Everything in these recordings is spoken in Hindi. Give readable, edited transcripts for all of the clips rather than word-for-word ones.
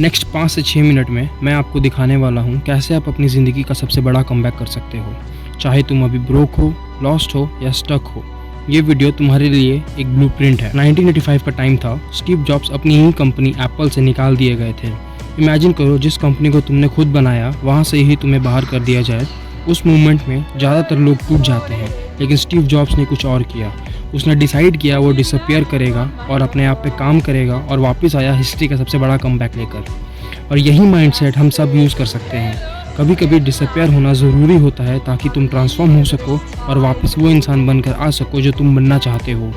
नेक्स्ट 5 से 6 मिनट में मैं आपको दिखाने वाला हूँ कैसे आप अपनी ज़िंदगी का सबसे बड़ा कमबैक कर सकते हो, चाहे तुम अभी ब्रोक हो, लॉस्ट हो या स्टक हो। ये वीडियो तुम्हारे लिए एक ब्लूप्रिंट है। 1985 का टाइम था। स्टीव जॉब्स अपनी ही कंपनी एप्पल से निकाल दिए गए थे। इमेजिन करो, जिस कंपनी को तुमने खुद बनाया वहाँ से ही तुम्हें बाहर कर दिया जाए। उस मूवमेंट में ज़्यादातर लोग टूट जाते हैं, लेकिन स्टीव जॉब्स ने कुछ और किया। उसने डिसाइड किया वो डिसअपियर करेगा और अपने आप पे काम करेगा और वापस आया हिस्ट्री का सबसे बड़ा कमबैक लेकर। और यही माइंडसेट हम सब यूज़ कर सकते हैं। कभी कभी डिसअपियर होना ज़रूरी होता है ताकि तुम ट्रांसफॉर्म हो सको और वापस वो इंसान बनकर आ सको जो तुम बनना चाहते हो।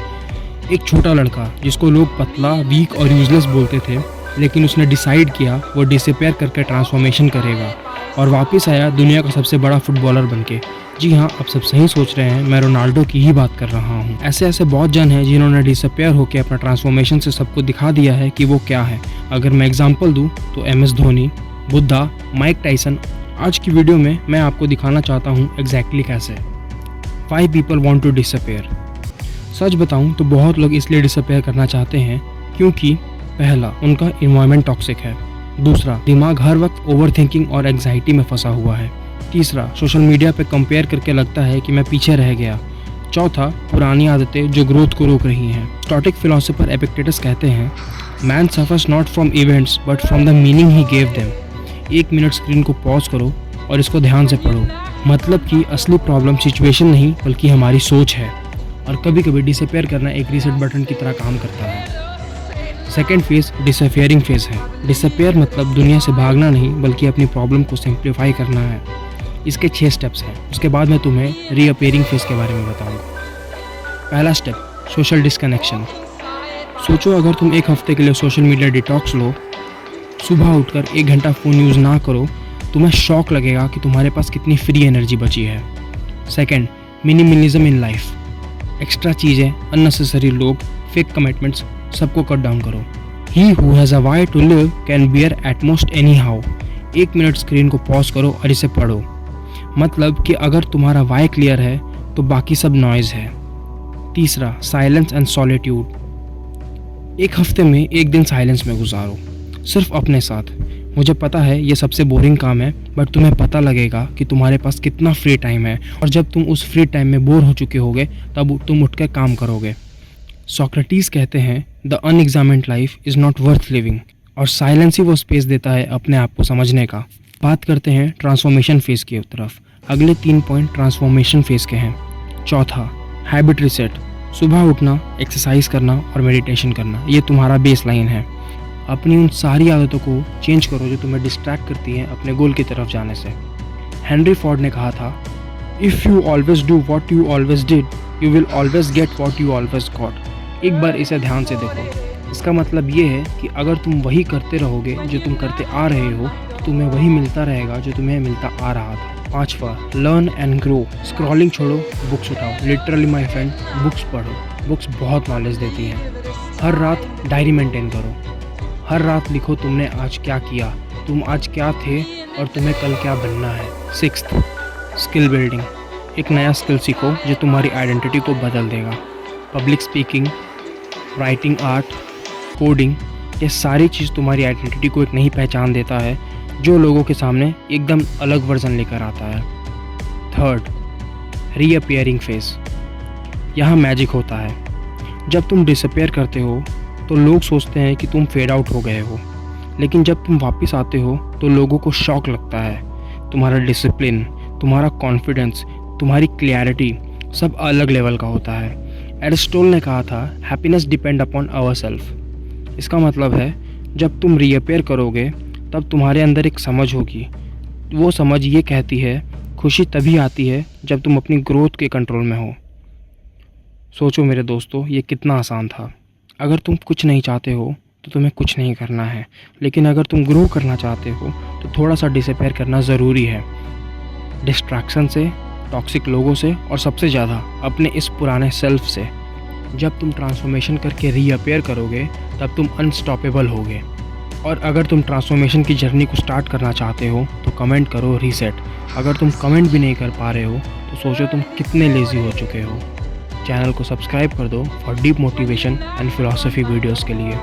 एक छोटा लड़का जिसको लोग पतला, वीक और यूजलेस बोलते थे, लेकिन उसने डिसाइड किया वो डिसअपियर करके ट्रांसफॉर्मेशन करेगा और वापस आया दुनिया का सबसे बड़ा फुटबॉलर बनके। जी हाँ, आप सब सही सोच रहे हैं, मैं रोनाल्डो की ही बात कर रहा हूँ। ऐसे बहुत जन हैं जिन्होंने डिसअपियर होकर अपना ट्रांसफॉर्मेशन से सबको दिखा दिया है कि वो क्या है। अगर मैं एग्जांपल दूँ तो MS Dhoni, Buddha, Mike Tyson. आज की वीडियो में मैं आपको दिखाना चाहता हूँ एग्जैक्टली कैसे। 5 पीपल वांट टू डिसअपियर। सच बताऊँ तो बहुत लोग इसलिए डिसअपियर करना चाहते हैं क्योंकि पहला, उनका इन्वायरमेंट टॉक्सिक है। दूसरा, दिमाग हर वक्त ओवरथिंकिंग और एंग्जाइटी में फंसा हुआ है। तीसरा, सोशल मीडिया पे कंपेयर करके लगता है कि मैं पीछे रह गया। चौथा, पुरानी आदतें जो ग्रोथ को रोक रही हैं। स्टोइक फिलोसोफर एपिक्टेटस कहते हैं, man suffers not from events but from the meaning he gave them. 1 minute screen को पॉज करो और इसको ध्यान से पढ़ो। मतलब कि असली प्रॉब्लम सिचुएशन नहीं बल्कि हमारी सोच है। और कभी कभी डिसअपियर करना एक रीसेट बटन की तरह काम करता है। सेकेंड फेज डिसअपियरिंग फेज है। डिसअपियर मतलब दुनिया से भागना नहीं बल्कि अपनी प्रॉब्लम को सिंप्लीफाई करना है। इसके 6 स्टेप्स हैं। उसके बाद मैं तुम्हें रीअपियरिंग फेज के बारे में बताऊंगा। पहला स्टेप, सोशल डिस्कनेक्शन। सोचो, अगर तुम 1 हफ्ते के लिए सोशल मीडिया डिटॉक्स लो, सुबह उठकर 1 घंटा फ़ोन यूज़ ना करो, तुम्हें शॉक लगेगा कि तुम्हारे पास कितनी फ्री एनर्जी बची है। Second, minimalism in life. Extra चीज़ें, अननेसेसरी लोग, फेक कमिटमेंट्स, सबको कट डाउन करो। He who has a why to live can bear at most any how. 1 minute screen को पॉज करो और इसे पढ़ो। मतलब कि अगर तुम्हारा वाई क्लियर है तो बाकी सब नॉइज़ है। तीसरा, साइलेंस एंड सॉलिट्यूड। 1 हफ्ते में 1 दिन साइलेंस में गुजारो, सिर्फ अपने साथ। मुझे पता है ये सबसे बोरिंग काम है, बट तुम्हें पता लगेगा कि तुम्हारे पास कितना फ्री टाइम है, और जब तुम उस फ्री टाइम में बोर हो चुके होगे तब तुम उठ के काम करोगे। सोक्रेटिस कहते हैं, the unexamined life is not worth living. और साइलेंस ही वो स्पेस देता है अपने आप को समझने का। बात करते हैं ट्रांसफॉर्मेशन फेज़ की तरफ। अगले 3 पॉइंट ट्रांसफॉर्मेशन फेज़ के हैं। चौथा, हैबिट रिसेट। सुबह उठना, एक्सरसाइज करना और मेडिटेशन करना, ये तुम्हारा बेस लाइन है। अपनी उन सारी आदतों को चेंज करो जो तुम्हें डिस्ट्रैक्ट करती हैं अपने गोल की तरफ जाने से। हेनरी फोर्ड ने कहा था, if you always do what you always did, you will always get what you always got. एक बार इसे ध्यान से देखो। इसका मतलब ये है कि अगर तुम वही करते रहोगे जो तुम करते आ रहे हो, तो तुम्हें वही मिलता रहेगा जो तुम्हें मिलता आ रहा था। 5वां, लर्न एंड ग्रो। स्क्रॉलिंग छोड़ो, बुक्स उठाओ। लिटरली माय फ्रेंड, बुक्स पढ़ो। बुक्स बहुत नॉलेज देती हैं। हर रात डायरी मेंटेन करो। हर रात लिखो तुमने आज क्या किया, तुम आज क्या थे और तुम्हें कल क्या बनना है। 6th, skill building. एक नया स्किल सीखो जो तुम्हारी आइडेंटिटी को बदल देगा। Public speaking, writing, art, coding, ये सारी चीज़ तुम्हारी आइडेंटिटी को एक नई पहचान देता है जो लोगों के सामने एकदम अलग वर्जन लेकर आता है। 3rd, रीअपियरिंग phase. यहाँ मैजिक होता है। जब तुम डिसअपियर करते हो तो लोग सोचते हैं कि तुम फेड आउट हो गए हो, लेकिन जब तुम वापस आते हो तो लोगों को शॉक लगता है। तुम्हारा डिसिप्लिन, तुम्हारा कॉन्फिडेंस, तुम्हारी क्लैरिटी सब अलग लेवल का होता है। एरिस्टोटल ने कहा था, happiness depend upon our self. इसका मतलब है, जब तुम रीअपियर करोगे तब तुम्हारे अंदर एक समझ होगी। वो समझ ये कहती है, खुशी तभी आती है जब तुम अपनी ग्रोथ के कंट्रोल में हो। सोचो मेरे दोस्तों, ये कितना आसान था। अगर तुम कुछ नहीं चाहते हो तो तुम्हें कुछ नहीं करना है, लेकिन अगर तुम ग्रो करना चाहते हो तो थोड़ा सा डिसअपियर करना ज़रूरी है। डिस्ट्रैक्शन से, टॉक्सिक लोगों से और सबसे ज़्यादा अपने इस पुराने सेल्फ से। जब तुम ट्रांसफॉर्मेशन करके रीअपियर करोगे तब तुम अनस्टॉपेबल होगे। और अगर तुम ट्रांसफॉर्मेशन की जर्नी को स्टार्ट करना चाहते हो तो कमेंट करो रीसेट। अगर तुम कमेंट भी नहीं कर पा रहे हो तो सोचो तुम कितने लेज़ी हो चुके हो। चैनल को सब्सक्राइब कर दो for deep motivation and philosophy videos के लिए।